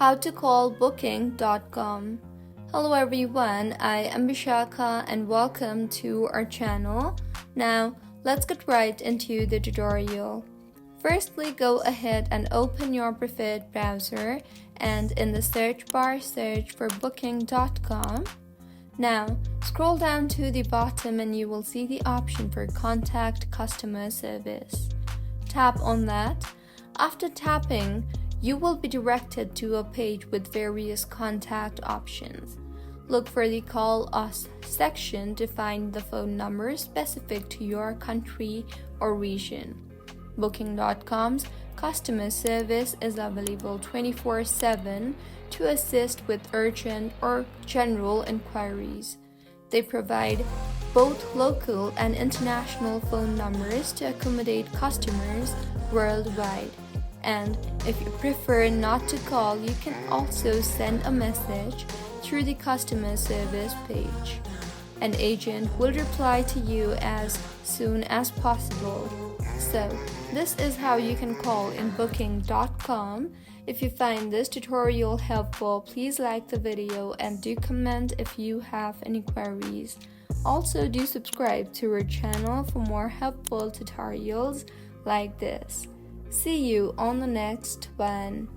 How to call booking.com. Hello everyone, I am Vishakha and welcome to our channel. Now let's get right into the tutorial. Firstly, go ahead and open your preferred browser and in the search bar search for booking.com. Now scroll down to the bottom and you will see the option for contact customer service. Tap on that. After tapping, you will be directed to a page with various contact options. Look for the Call Us section to find the phone number specific to your country or region. Booking.com's customer service is available 24/7 to assist with urgent or general inquiries. They provide both local and international phone numbers to accommodate customers worldwide. And if you prefer not to call, you can also send a message through the customer service page. An agent will reply to you as soon as possible. So, this is how you can call in booking.com. If you find this tutorial helpful, please like the video and do comment if you have any queries. Also, do subscribe to our channel for more helpful tutorials like this. See you on the next one.